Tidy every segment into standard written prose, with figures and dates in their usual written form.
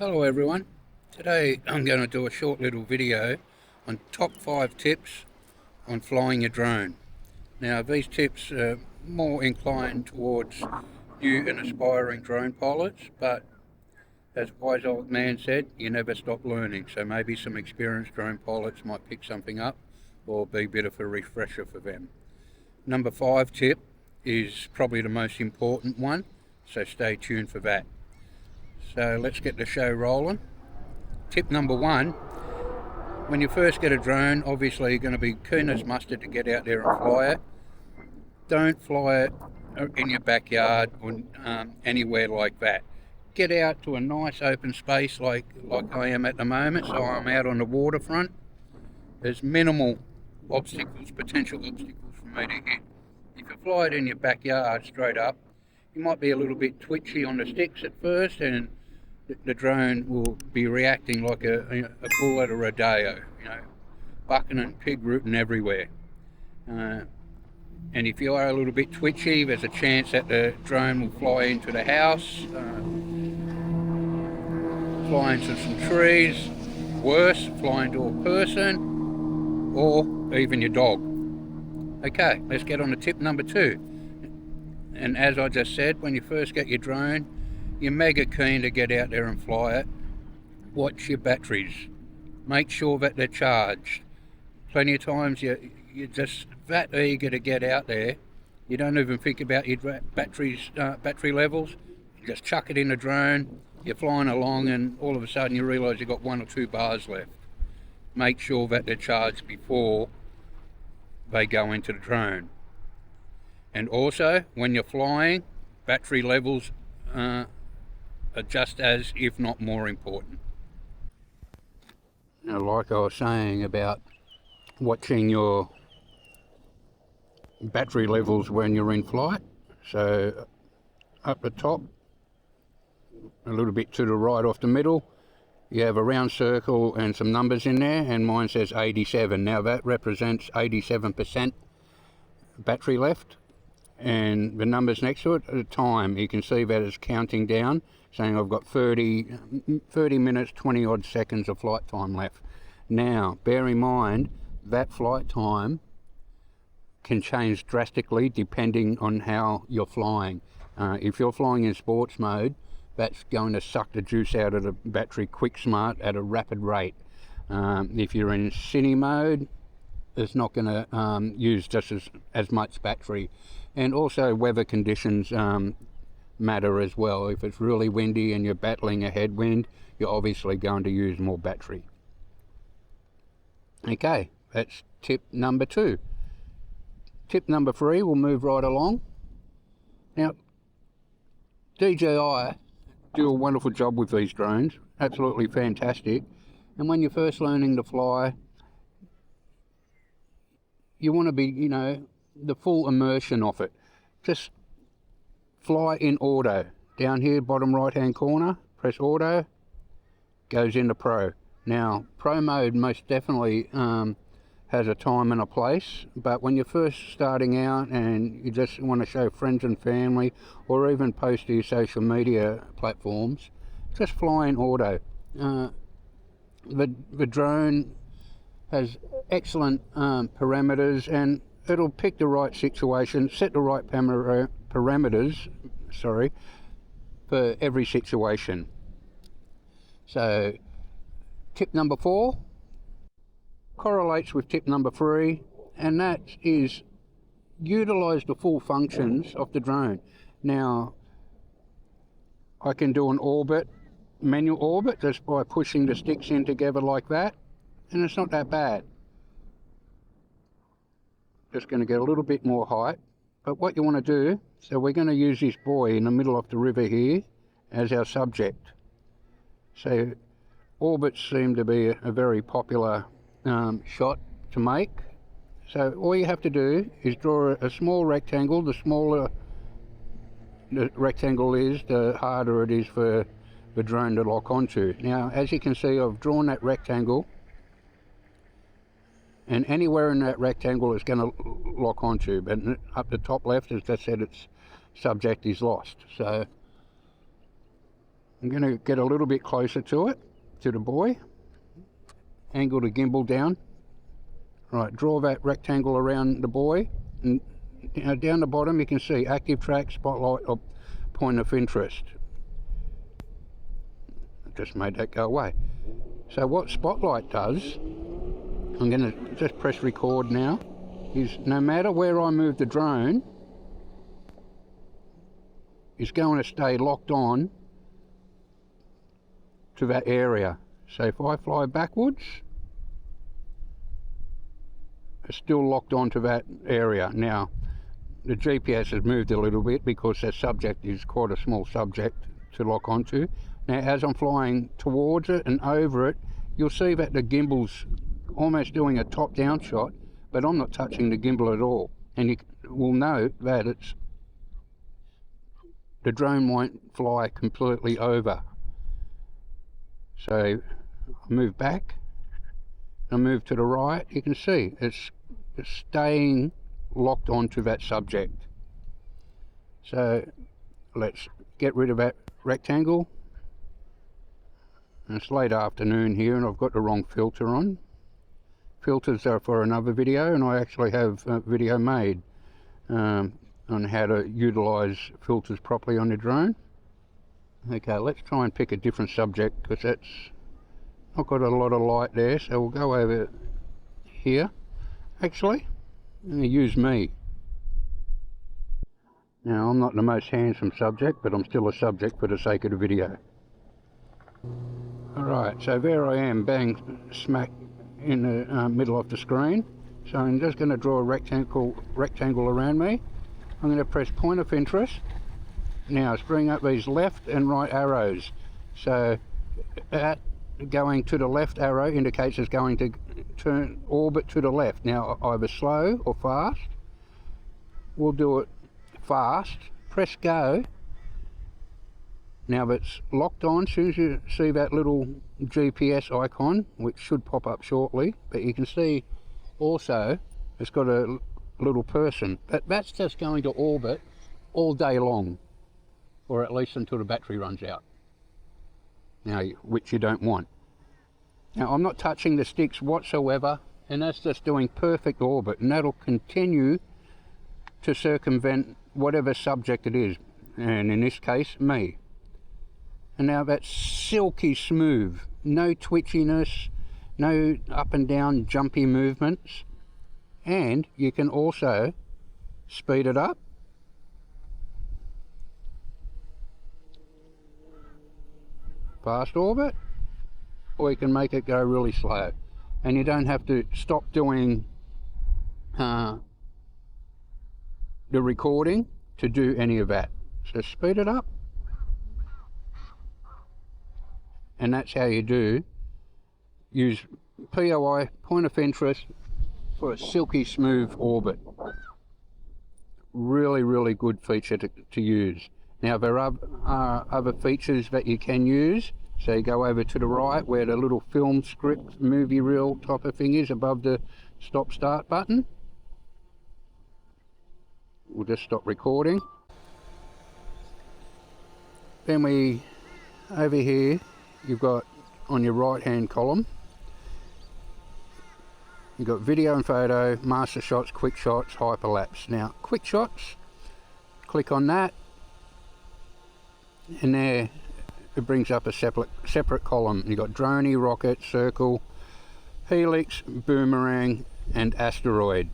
Hello everyone, today I'm going to do a short little video on top 5 tips on flying your drone. Now these tips are more inclined towards new and aspiring drone pilots, but as wise old man said, you never stop learning, so maybe some experienced drone pilots might pick something up or be a bit of a refresher for them. Number 5 tip is probably the most important one, so stay tuned for that. So let's get the show rolling. Tip number 1, when you first get a drone, obviously you're going to be keen as mustard to get out there and fly it. Don't fly it in your backyard or anywhere like that. Get out to a nice open space like I am at the moment. So I'm out on the waterfront. There's minimal potential obstacles for me to hit. If you fly it in your backyard straight up, you might be a little bit twitchy on the sticks at first, and the drone will be reacting like a bull at a rodeo, bucking and pig rooting everywhere. And if you are a little bit twitchy, there's a chance that the drone will fly into the house, fly into some trees, worse, fly into a person, or even your dog. Okay, let's get on to tip number 2. And as I just said, when you first get your drone, you're mega keen to get out there and fly it. Watch your batteries. Make sure that they're charged. Plenty of times you're just that eager to get out there, you don't even think about your battery levels. You just chuck it in the drone, you're flying along, and all of a sudden you realise you've got 1 or 2 bars left. Make sure that they're charged before they go into the drone. And also, when you're flying, battery levels are just as, if not more important. Now, like I was saying about watching your battery levels when you're in flight, so up the top, a little bit to the right off the middle, you have a round circle and some numbers in there, and mine says 87. Now that represents 87% battery left, and the numbers next to it are the time. You can see that it's counting down, saying I've got 30 minutes, 20 odd seconds of flight time left. Now, bear in mind that flight time can change drastically depending on how you're flying. If you're flying in sports mode, that's going to suck the juice out of the battery quick smart at a rapid rate. If you're in cine mode, it's not going to use just as much battery. And also weather conditions matter as well. If it's really windy and you're battling a headwind, you're obviously going to use more battery. Okay, that's tip number 2. Tip number 3, we'll move right along. Now, DJI do a wonderful job with these drones, absolutely fantastic. And when you're first learning to fly, you want to be, the full immersion of it. Just fly in auto. Down here, bottom right hand corner, press auto, goes into pro. Now, pro mode most definitely has a time and a place, but when you're first starting out and you just want to show friends and family, or even post to your social media platforms, just fly in auto. The drone has excellent parameters, and it'll pick the right situation, set the right parameters, for every situation. So, tip number 4 correlates with tip number 3, and that is utilize the full functions of the drone. Now, I can do an manual orbit, just by pushing the sticks in together like that, and it's not that bad. Just going to get a little bit more height. But what you want to do, so we're going to use this buoy in the middle of the river here as our subject. So orbits seem to be a very popular shot to make. So all you have to do is draw a small rectangle. The smaller the rectangle is, the harder it is for the drone to lock onto. Now, as you can see, I've drawn that rectangle, and anywhere in that rectangle is going to lock onto, but up the top left, as I said, its subject is lost. So I'm going to get a little bit closer to it, to the buoy. Angle the gimbal down. Right, draw that rectangle around the buoy, and down the bottom you can see active track, spotlight, or point of interest. I just made that go away. So what spotlight does, I'm going to just press record now, is no matter where I move the drone, it's going to stay locked on to that area. So if I fly backwards, it's still locked onto that area. Now the GPS has moved a little bit because that subject is quite a small subject to lock onto. Now as I'm flying towards it and over it, you'll see that the gimbal's almost doing a top-down shot, but I'm not touching the gimbal at all, and you will note that the drone won't fly completely over. So I move back, I move to the right, you can see it's staying locked onto that subject. So let's get rid of that rectangle. And it's late afternoon here and I've got the wrong filter on. Filters are for another video, and I actually have a video made on how to utilise filters properly on the drone. Okay, let's try and pick a different subject because that's not got a lot of light there, so we'll go over here. Actually, I'm going to use me. Now, I'm not the most handsome subject, but I'm still a subject for the sake of the video. Alright, so there I am, bang smack in the middle of the screen. So I'm just going to draw a rectangle around me. I'm going to press point of interest. Now let's bring up these left and right arrows. So that going to the left arrow indicates it's going to turn orbit to the left. Now either slow or fast. We'll do it fast. Press go. Now that's locked on. As soon as you see that little GPS icon, which should pop up shortly, but you can see also it's got a little person. That's just going to orbit all day long, or at least until the battery runs out. Now, which you don't want. Now I'm not touching the sticks whatsoever, and that's just doing perfect orbit, and that'll continue to circumvent whatever subject it is, and in this case me. And now that's silky smooth, no twitchiness, no up and down jumpy movements, and you can also speed it up. Fast orbit, or you can make it go really slow, and you don't have to stop doing the recording to do any of that. So speed it up, and that's how you use POI, point of interest, for a silky smooth orbit. Really, really good feature to use. Now there are other features that you can use. So you go over to the right where the little film script movie reel type of thing is above the stop start button. We'll just stop recording. Then over here you've got on your right hand column, you've got video and photo, master shots, quick shots, hyperlapse. Now quick shots, click on that, and there it brings up a separate column. You've got droney, rocket, circle, helix, boomerang and asteroid.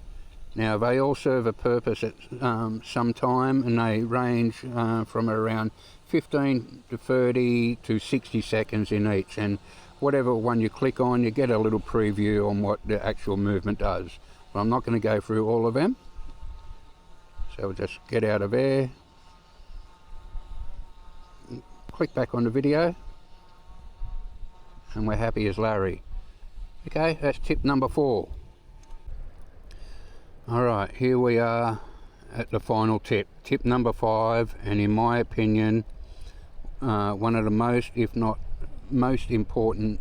Now they all serve a purpose at some time, and they range from around 15 to 30 to 60 seconds in each, and whatever one you click on you get a little preview on what the actual movement does. But I'm not going to go through all of them, so we'll just get out of there, click back on the video, and we're happy as Larry. Okay, that's tip number 4. Alright, here we are at the final tip, tip number 5, and in my opinion one of the most, if not most important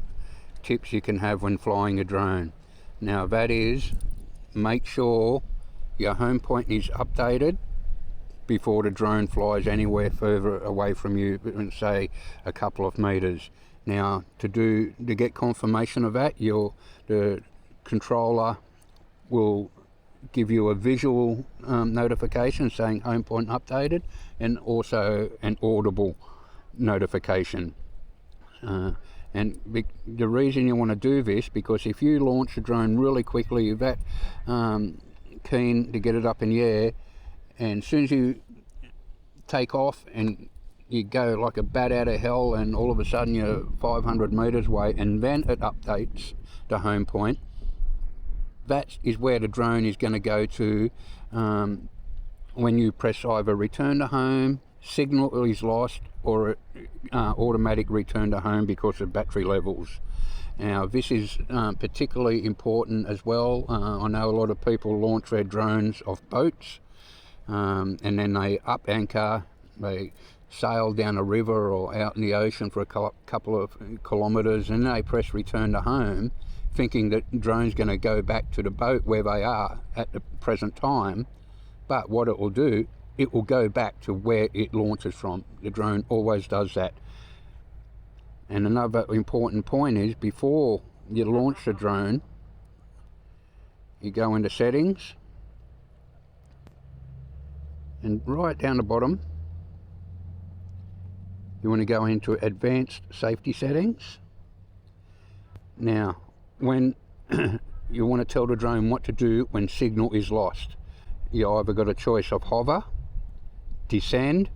tips you can have when flying a drone. Now that is, make sure your home point is updated before the drone flies anywhere further away from you than say a couple of meters. Now to get confirmation of that, the controller will give you a visual notification saying home point updated, and also an audible notification. And the reason you want to do this, because if you launch a drone really quickly, you're that keen to get it up in the air, and as soon as you take off and you go like a bat out of hell, and all of a sudden you're 500 meters away, and then it updates the home point, that is where the drone is going to go to when you press either return to home, signal is lost, or automatic return to home because of battery levels. Now this is particularly important as well. I know a lot of people launch their drones off boats, and then they up anchor, they sail down a river or out in the ocean for a couple of kilometers, and they press return to home, thinking that the drone's going to go back to the boat where they are at the present time. But what it will do, it will go back to where it launches from. The drone always does that. And another important point is, before you launch the drone, you go into settings, and right down the bottom you want to go into advanced safety settings. Now when you want to tell the drone what to do when signal is lost, you either got a choice of hover, descend,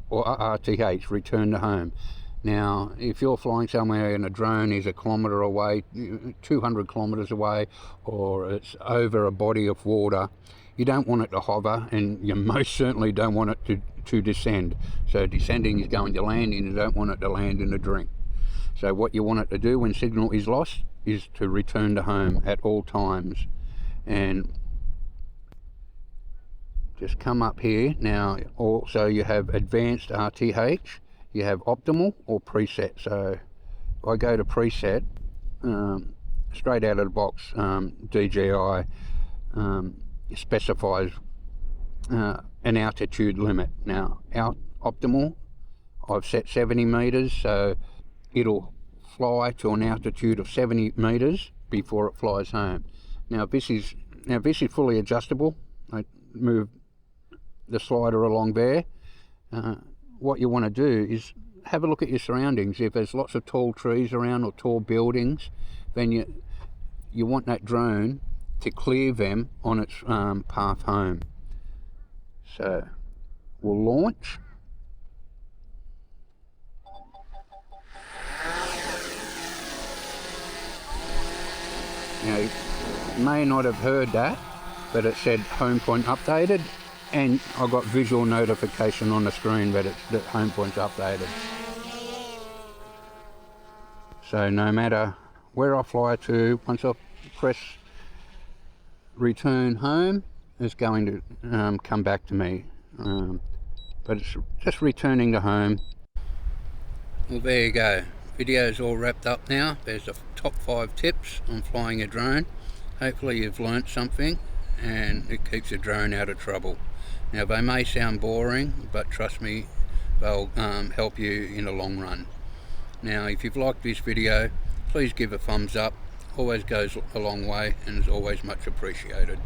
or RTH, return to home. Now if you're flying somewhere and a drone is a kilometre away, 200 kilometres away, or it's over a body of water, you don't want it to hover, and you most certainly don't want it to descend. So descending is going to landing, you don't want it to land in a drink. So what you want it to do when signal is lost is to return to home at all times. And just come up here. Now also you have advanced RTH, you have optimal or preset. So if I go to preset, straight out of the box, DJI specifies an altitude limit. Now optimal, I've set 70 meters, so it'll fly to an altitude of 70 meters before it flies home. Now this is fully adjustable. I move the slider along there. What you want to do is have a look at your surroundings. If there's lots of tall trees around or tall buildings, then you want that drone to clear them on its path home. So we'll launch. Now you may not have heard that, but it said home point updated, and I got visual notification on the screen that that home point's updated. So no matter where I fly to, once I press return home, it's going to come back to me. But it's just returning to home. Well, there you go. Video's all wrapped up now. There's the top 5 tips on flying a drone. Hopefully you've learnt something and it keeps the drone out of trouble. Now they may sound boring, but trust me, they'll help you in the long run. Now if you've liked this video, please give a thumbs up. Always goes a long way and is always much appreciated.